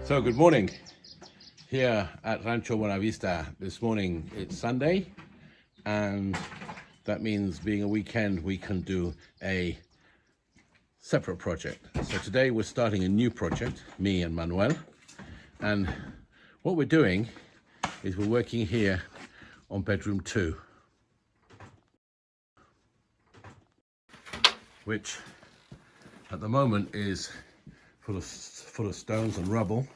So good morning here at Rancho Buenavista. This morning it's Sunday, and that means being a weekend we can do a separate project. So today we're starting a new project, me and Manuel, and what we're doing is we're working here on bedroom 2, which at the moment is full of stones and rubble,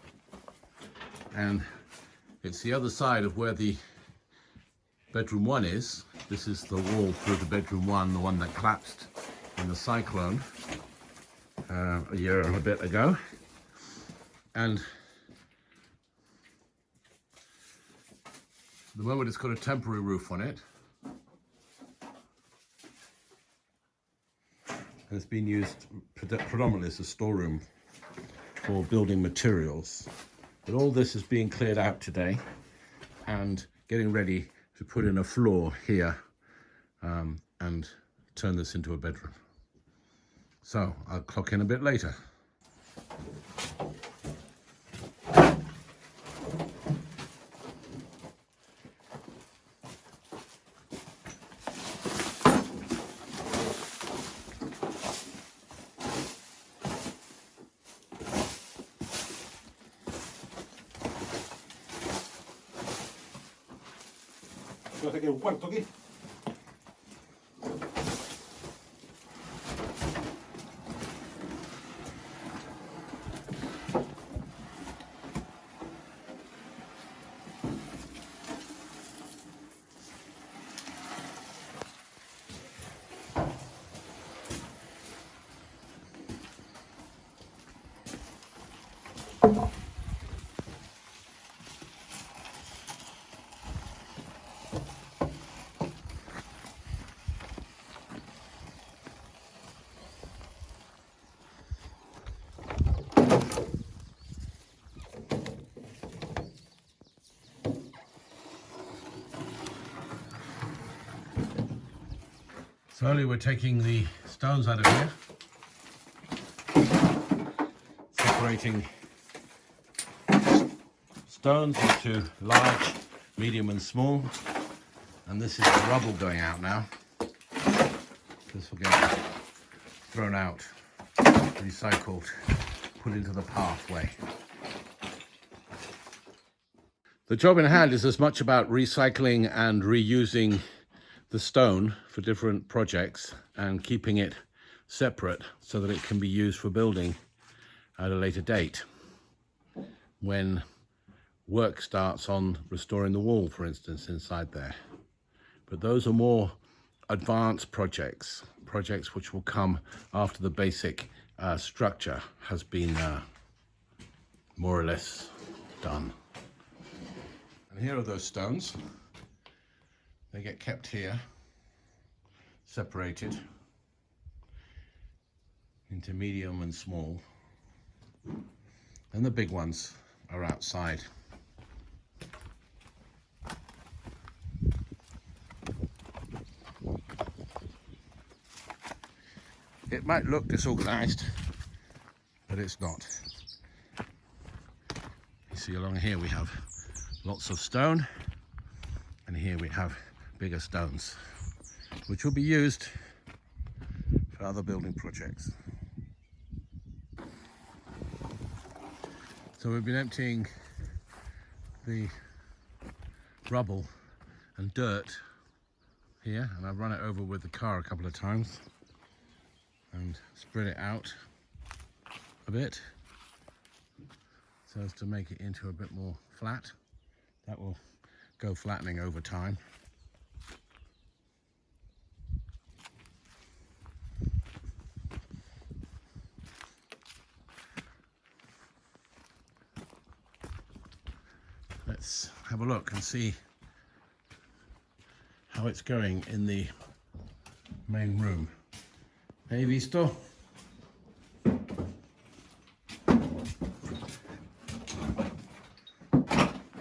and it's the other side of where the bedroom 1 is. This is the wall through the bedroom 1, the one that collapsed in the cyclone a year and a bit ago. And at the moment it's got a temporary roof on it, and it's been used predominantly as a storeroom for building materials. But all this is being cleared out today and getting ready to put in a floor here and turn this into a bedroom. So I'll clock in a bit later. Voy a sacar un cuarto aquí. Slowly we're taking the stones out of here, separating stones into large, medium and small, and this is the rubble going out now. This will get thrown out, recycled, put into the pathway. The job in hand is as much about recycling and reusing the stone for different projects and keeping it separate so that it can be used for building at a later date when work starts on restoring the wall, for instance, inside there. But those are more advanced projects which will come after the basic structure has been more or less done. And here are those stones. They get kept here, separated into medium and small, and the big ones are outside. It might look disorganized, but it's not. You see, along here we have lots of stone, and here we have bigger stones, which will be used for other building projects. So we've been emptying the rubble and dirt here, and I've run it over with the car a couple of times and spread it out a bit so as to make it into a bit more flat. That will go flattening over time. Let's have a look and see how it's going in the main room. Hey, visto?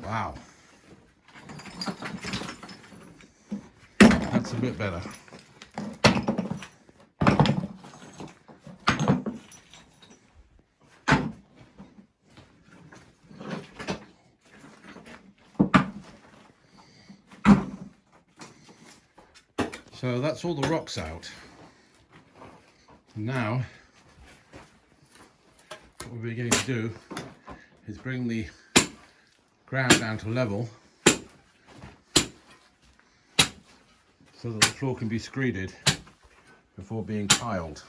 Wow. That's a bit better. So that's all the rocks out. Now, what we're beginning to do is bring the ground down to level so that the floor can be screeded before being tiled.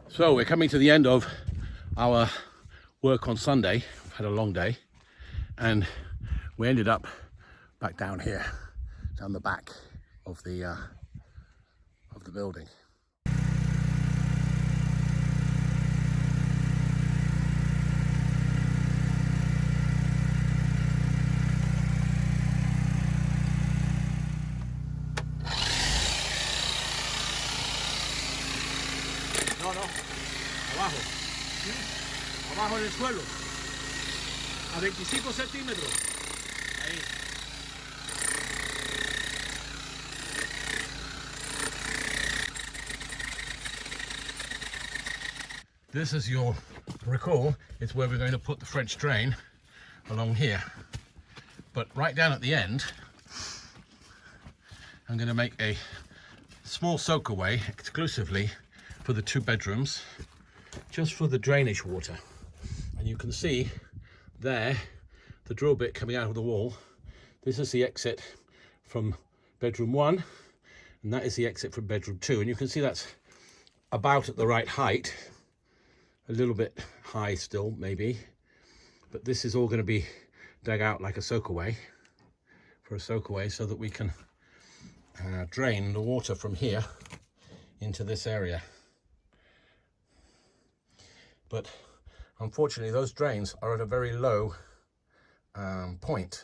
So we're coming to the end of our work on Sunday. We've had a long day and we ended up back down here, down the back of the building. No, no, abajo. Abajo en el suelo. A 25 centímetros. Ahí. This, as you'll recall, is where we're going to put the French drain along here. But right down at the end, I'm going to make a small soakaway exclusively for the 2 bedrooms, just for the drainage water. And you can see there the drill bit coming out of the wall. This is the exit from bedroom 1, and that is the exit from bedroom 2. And you can see that's about at the right height, a little bit high still maybe, but this is all going to be dug out like a soakaway, for a soakaway, so that we can drain the water from here into this area. But unfortunately those drains are at a very low point,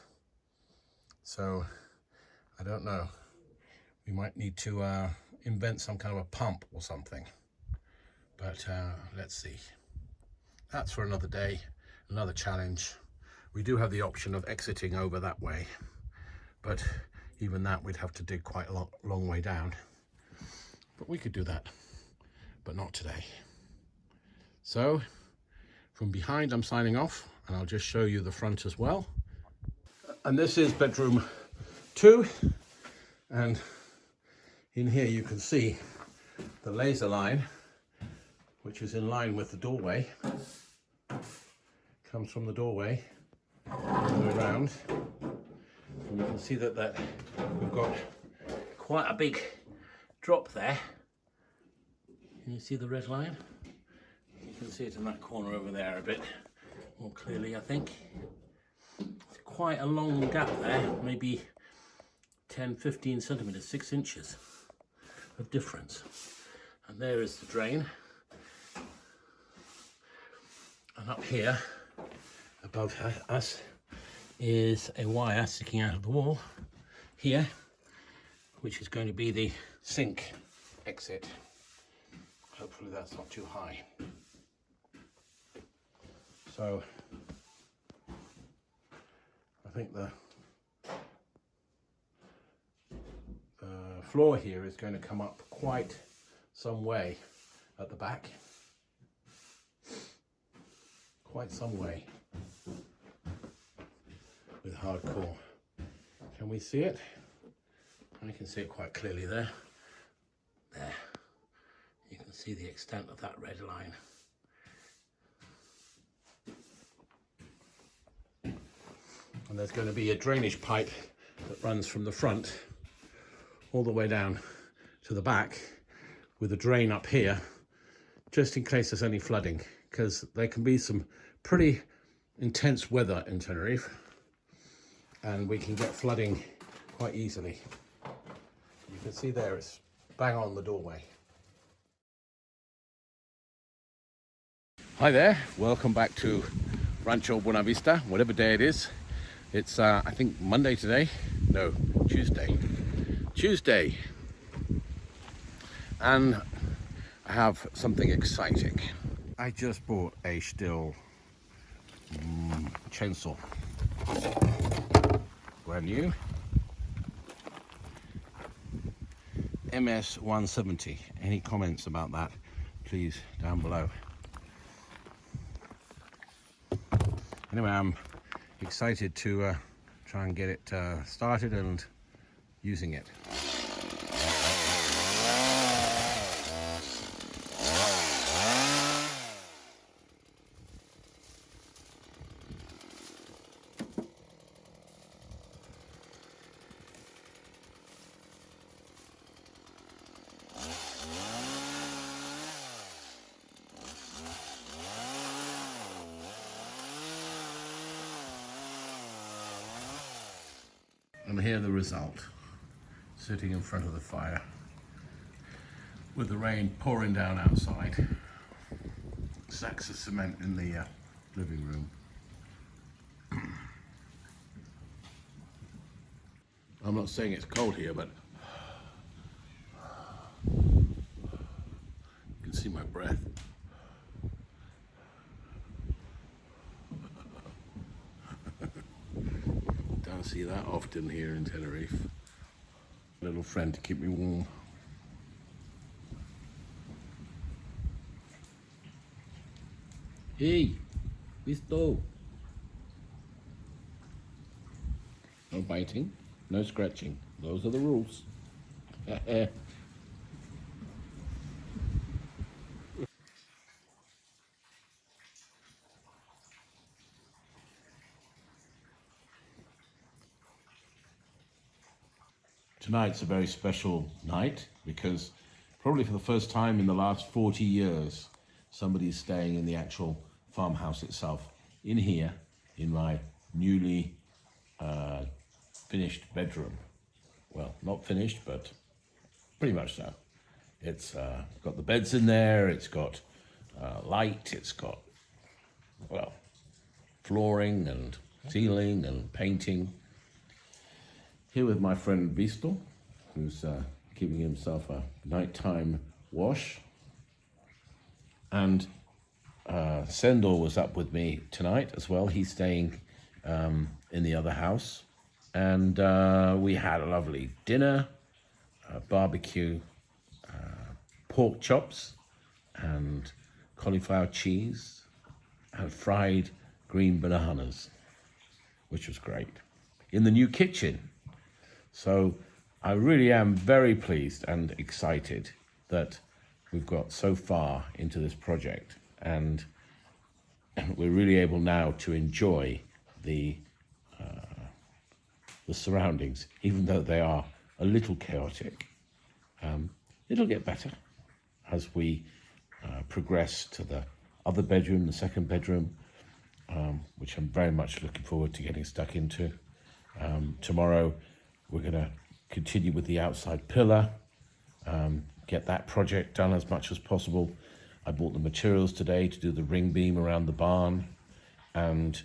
so I don't know, we might need to invent some kind of a pump or something, but let's see. That's for another day, another challenge. We do have the option of exiting over that way, but even that we'd have to dig quite a long way down, but we could do that, but not today. So from behind I'm signing off, and I'll just show you the front as well. And this is bedroom 2, and in here you can see the laser line, which is in line with the doorway, comes from the doorway all the way around, and you can see that we've got quite a big drop there. Can you see the red line? You can see it in that corner over there a bit more clearly, I think. It's quite a long gap there, maybe 10-15 centimeters, 6 inches of difference. And there is the drain. And up here, above us, is a wire sticking out of the wall here, which is going to be the sink exit. Hopefully that's not too high. So I think the floor here is going to come up quite some way at the back. Quite some way with hardcore. Can we see it? I can see it quite clearly there. There. You can see the extent of that red line. And there's going to be a drainage pipe that runs from the front all the way down to the back, with a drain up here, just in case there's any flooding, because there can be some pretty intense weather in Tenerife, and we can get flooding quite easily. You can see there it's bang on the doorway. Hi there, welcome back to Rancho Buenavista, whatever day it is. It's I think Monday today, no, Tuesday, and I have something exciting. I just bought a Stihl chainsaw, brand new, MS 170. Any comments about that, please, down below. Anyway, I'm excited to try and get it started and using it. And here the result, sitting in front of the fire with the rain pouring down outside, sacks of cement in the living room. I'm not saying it's cold here, but you can see my breath. Don't see that often here in Tenerife. Little friend to keep me warm. Hey, Visto. No biting, no scratching. Those are the rules. Tonight's a very special night because probably for the first time in the last 40 years, somebody's staying in the actual farmhouse itself. In here, in my newly finished bedroom. Well, not finished, but pretty much so. It's got the beds in there, it's got light, it's got, well, flooring and ceiling and painting. Here with my friend Visto, who's giving himself a nighttime wash. And Sendo was up with me tonight as well. He's staying in the other house. And we had a lovely dinner, barbecue, pork chops, and cauliflower cheese, and fried green bananas, which was great, in the new kitchen. So I really am very pleased and excited that we've got so far into this project, and we're really able now to enjoy the surroundings, even though they are a little chaotic. It'll get better as we progress to the other bedroom, the second bedroom, which I'm very much looking forward to getting stuck into. Tomorrow, we're going to continue with the outside pillar, get that project done as much as possible. I bought the materials today to do the ring beam around the barn, and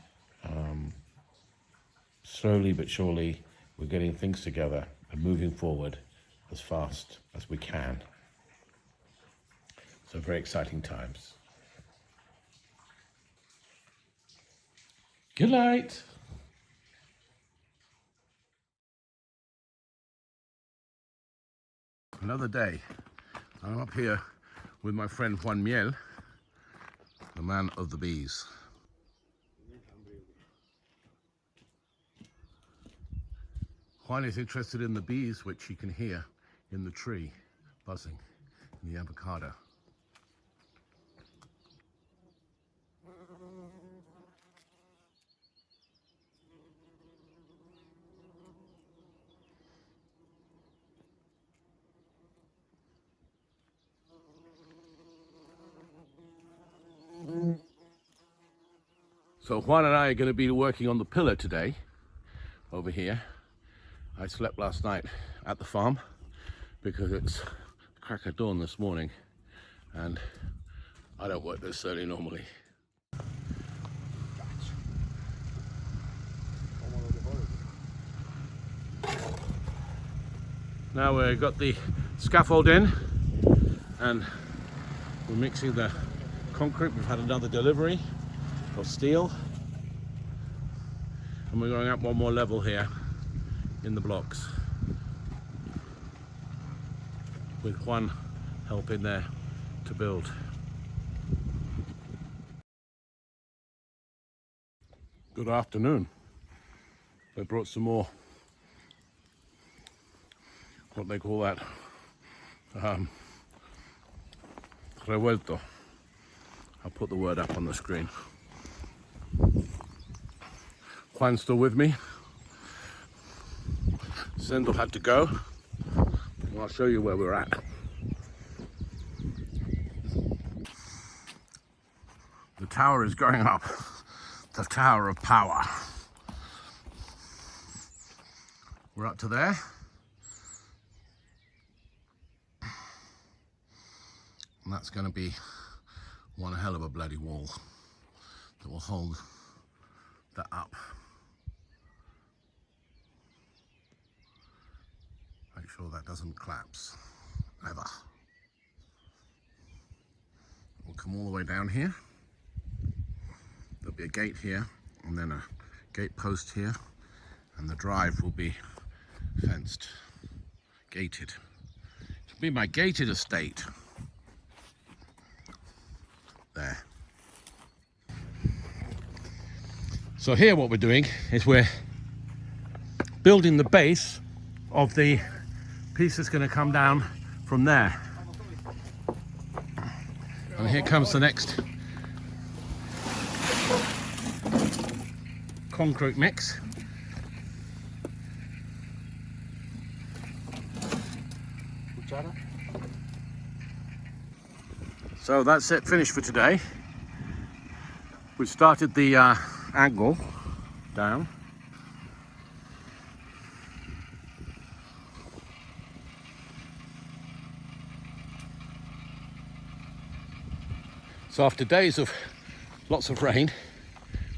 slowly but surely, we're getting things together and moving forward as fast as we can. So very exciting times. Good night. Another day. I'm up here with my friend Manuel, the man of the bees. Juan is interested in the bees, which you can hear in the tree buzzing in the avocado. So Juan and I are going to be working on the pillar today, over here. I slept last night at the farm because it's crack of dawn this morning and I don't work this early normally. Now we've got the scaffold in and we're mixing the concrete. We've had another delivery of steel and we're going up one more level here in the blocks with Juan helping there to build. Good afternoon. They brought some more, what they call that, revuelto. I'll put the word up on the screen. Juan's still with me. Sendo had to go. And I'll show you where we're at. The tower is going up. The tower of power. We're up to there. And that's going to be one hell of a bloody wall that will hold that up. Make sure that doesn't collapse, ever. We'll come all the way down here. There'll be a gate here, and then a gate post here, and the drive will be fenced, gated. It'll be my gated estate. There. So here what we're doing is we're building the base of the piece that's going to come down from there. And here comes the next concrete mix. So that's it, finished for today. We started the angle down. So after days of lots of rain,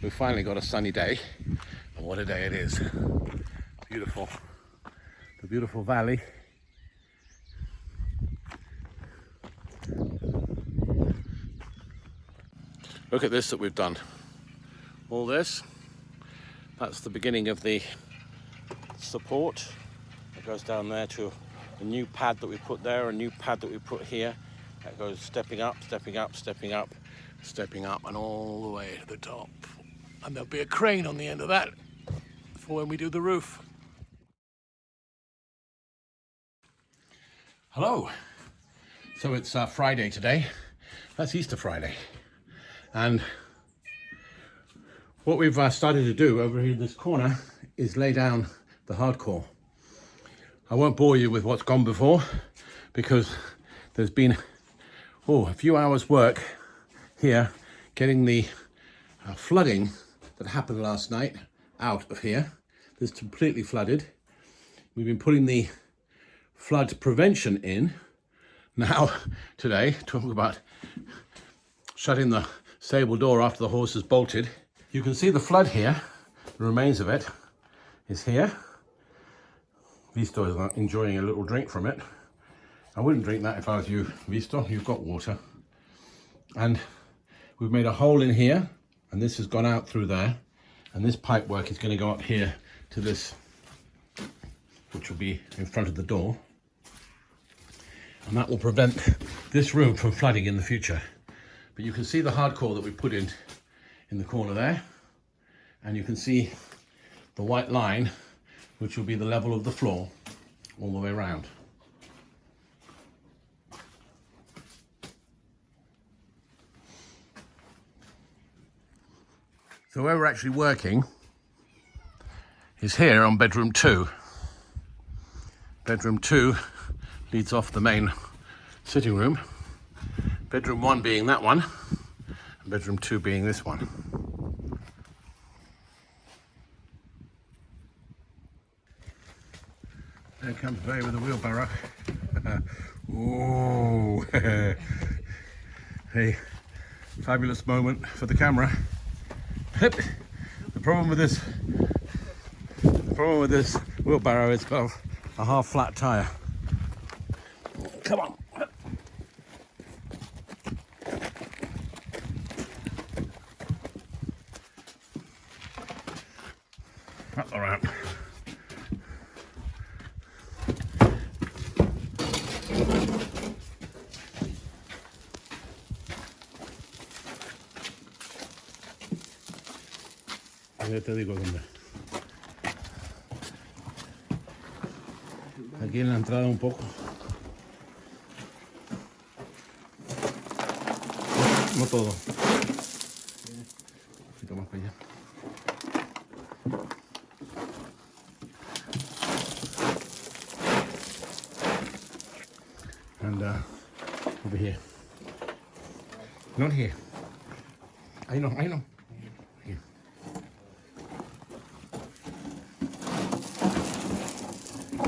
we've finally got a sunny day. And what a day it is. Beautiful. The beautiful valley. Look at this that we've done. All this, that's the beginning of the support. It goes down there to a new pad that we put there, a new pad that we put here. That goes stepping up, stepping up, stepping up, stepping up, and all the way to the top. And there'll be a crane on the end of that for when we do the roof. Hello. So it's Friday today. That's Easter Friday. And what we've started to do over here in this corner is lay down the hardcore. I won't bore you with what's gone before because there's been a few hours work here getting the flooding that happened last night out of here. This is completely flooded. We've been putting the flood prevention in. Now today, talking about shutting the stable door after the horse is bolted. You can see the flood here, the remains of it is here. Visto is enjoying a little drink from it. I wouldn't drink that if I was you, Visto, you've got water. And we've made a hole in here, and this has gone out through there. And this pipe work is going to go up here to this, which will be in front of the door. And that will prevent this room from flooding in the future. But you can see the hardcore that we put in the corner there, and you can see the white line, which will be the level of the floor all the way around. So where we're actually working is here on bedroom 2. Bedroom 2 leads off the main sitting room. Bedroom 1 being that one, and bedroom 2 being this one. There comes Bay with a wheelbarrow. Ooh. Hey, fabulous moment for the camera. The problem with this wheelbarrow is it's got a half flat tire. Come on. Up the ramp. Ya te digo dónde. Aquí en la entrada un poco. No todo. Un poquito más para allá. And over here. Not here. I know. Here.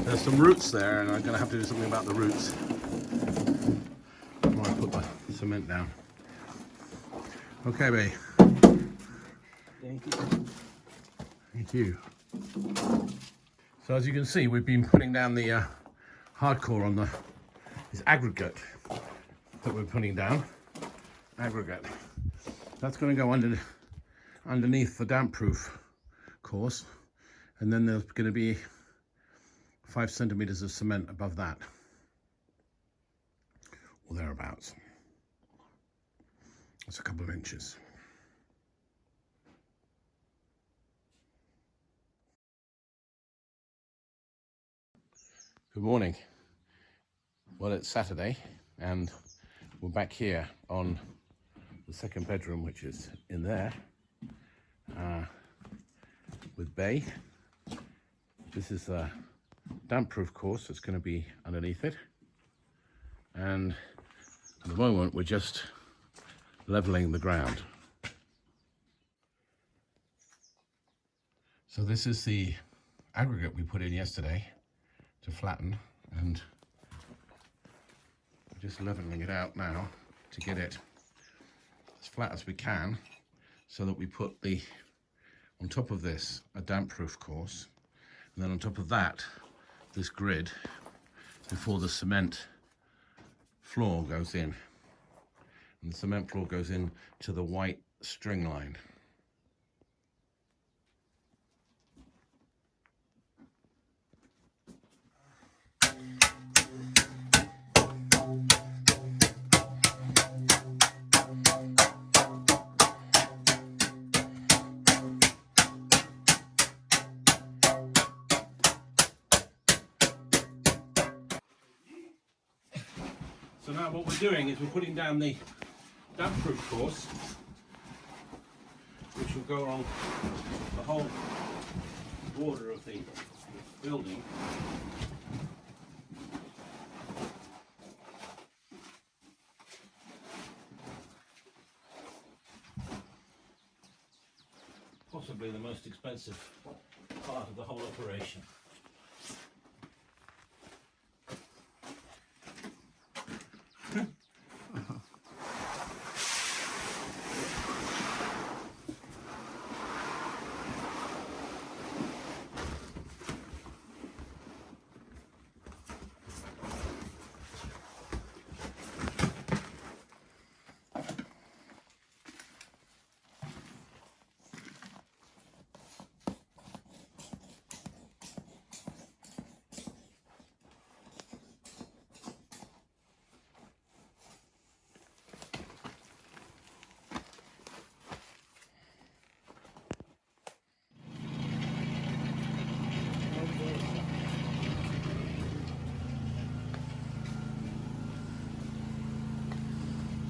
There's some roots there, and I'm going to have to do something about the roots before I put the cement down. Okay, Bay. Thank you. Thank you. So as you can see, we've been putting down the hardcore on this aggregate that we're putting down. Aggregate. That's going to go underneath the damp-proof course, and then there's going to be 5 centimeters of cement above that, or thereabouts. That's a couple of inches. Good morning. Well, it's Saturday, and we're back here on the second bedroom, which is in there, with Bay. This is a damp-proof course that's going to be underneath it, and at the moment we're just leveling the ground. So this is the aggregate we put in yesterday to flatten, and we're just leveling it out now to get it as flat as we can, so that we put on top of this a damp-proof course, and then on top of that this grid before the cement floor goes in, and the cement floor goes in to the white string line. So now what we're doing is we're putting down the damp-proof course, which will go along the whole border of the building. Possibly the most expensive part of the whole operation.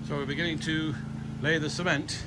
So we're beginning to lay the cement.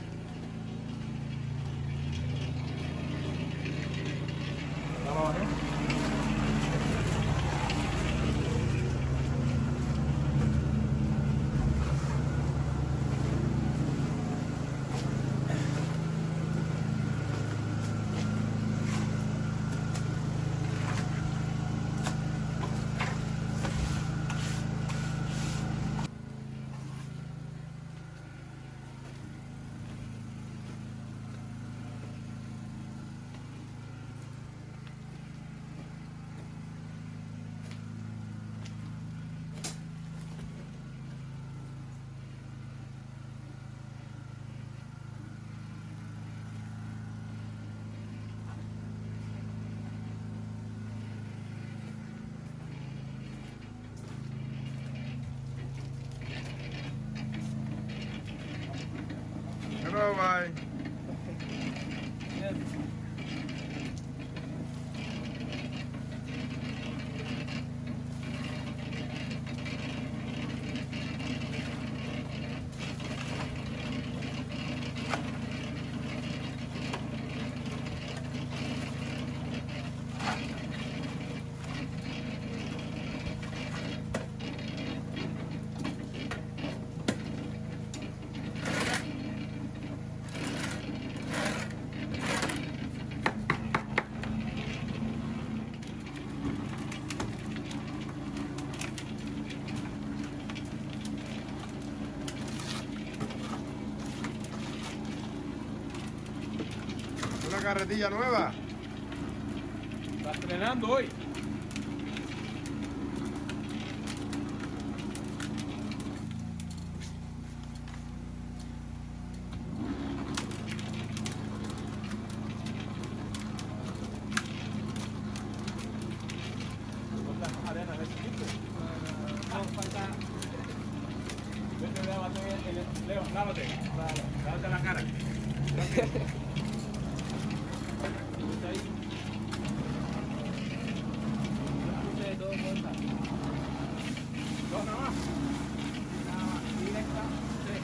carretilla nueva? Está estrenando hoy. Arena, no, falta. Vete, Leo, lávate. Lávate la cara. Dos nada más. Directa, tres.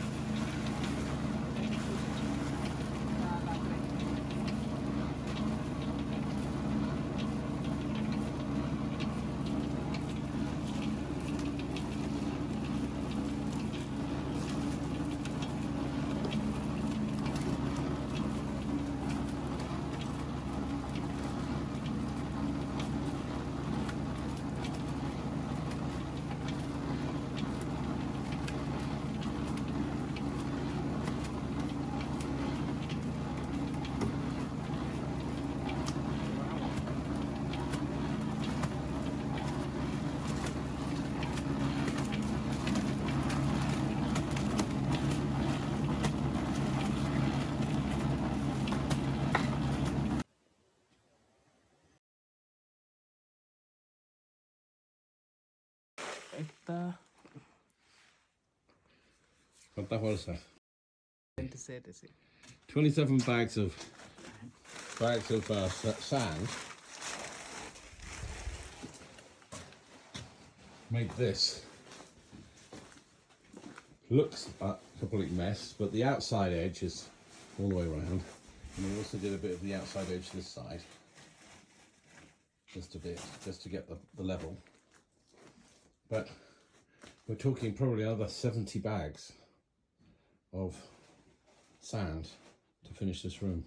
Esta. ¿Cuántas bolsas? 27, sí. 27 bags of sand. Made this. Looks a complete mess, but the outside edge is all the way around. And we also did a bit of the outside edge this side. Just a bit, just to get the level. But we're talking probably another 70 bags of sand to finish this room.